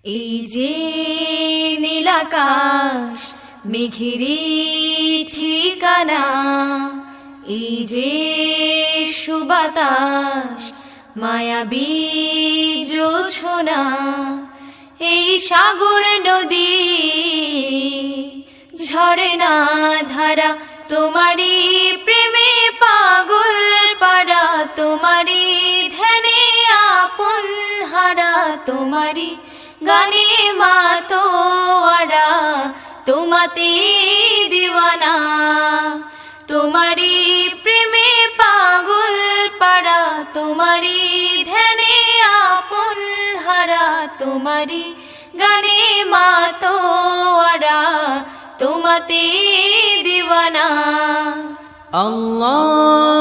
এই যে নীলাকাশ মেঘেরি ঠিকানা, এই যে সুবাতাস মায়াবী জোছনা, এই সাগর নদী ঝরনা ধারা তোমারি প্রেমে পাগল পারা, তোমারি ধ্যানে আপন হারা, তোমারি গানে মাতোয়ারা, তোমাতে দিওয়ানা, তোমারি প্রেমে পাগল পারা, তোমারি ধ্যানে আপন হারা, তোমারি গানে মাতোয়ারা, তোমাতে দিওয়ানা। আল্লাহু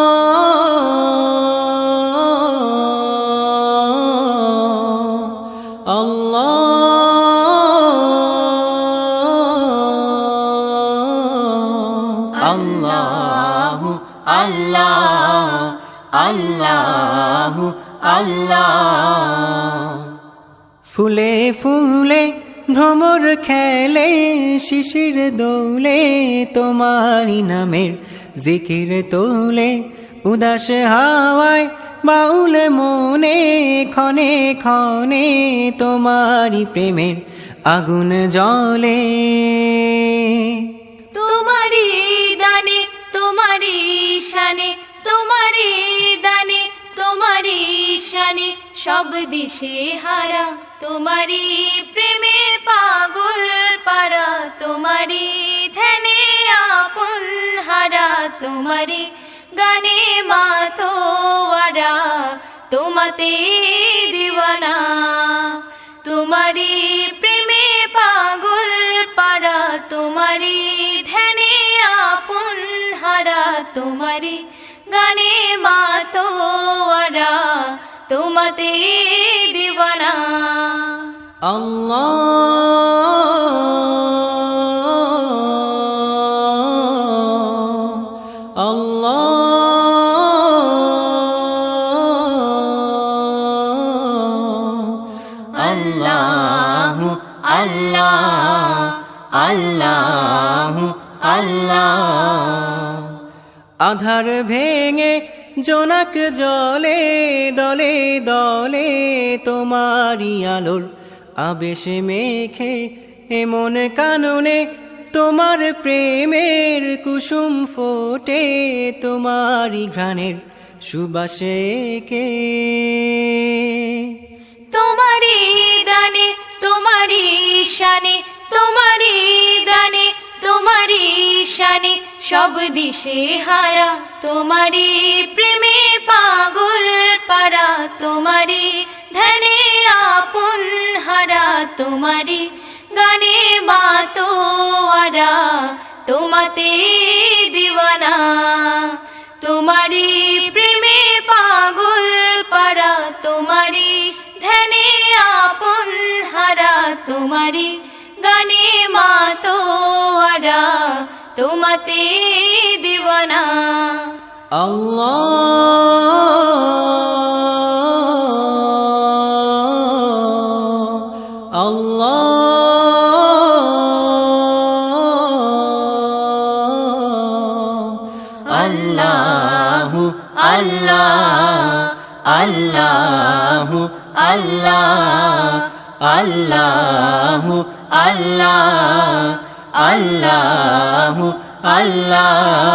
আল্লাহ আল্লাহু আল্লাহ। ফুলে ফুলে ভ্রমর খেলে, শিশির দোলে তোমারি নামের জিকির তোলে, উদাস হাওয়ায় বাউল মনে ক্ষণে ক্ষণে তোমারি প্রেমের আগুন জ্বলে। তোমারি দানে তোমারি শানে, তোমারি দানে তোমারি শানে, সব দিশে হারা, তোমারি প্রেমে পাগল পারা, তোমারি ধ্যানে আপন হারা, তোমারি গানে মাতোয়ারা, তোমাতে দিওয়ানা, তোমারি প্রেমে পাগল পারা, তোমারি ধ্যানে আপন হারা, তোমারি গানে মাতোয়ারা, তোমাতে দিওয়ানা। আল্লাহু আল্লাহ আল্লাহু আল্লাহ। আধার ভেঙে জোনাক জলে, দলে দলে তোমারি আলোর আবেশ মেখে, এমন কাননে তোমার প্রেমের কুসুম ফোটে, তোমারি ঘ্রাণের সুবাসে কে। তোমারি দানে তোমারি শানে, তোমারি দানে তোমারি শানে, সব দিশে হারা, তোমারি প্রেমে পাগল পারা, তোমারি ধ্যানে আপন হারা, তোমারি গানে মাতোয়ারা, তোমাতে দিওয়ানা, তোমারি প্রেমে পাগল পারা, তোমারি ধ্যানে আপন হারা, তোমারি গানে মাতোয়ারা, তোমাতে দিওয়ানা। আল্লাহু আল্লাহ আল্লাহু আল্লাহ আল্লাহু আল্লাহ আল্লাহু আল্লাহ।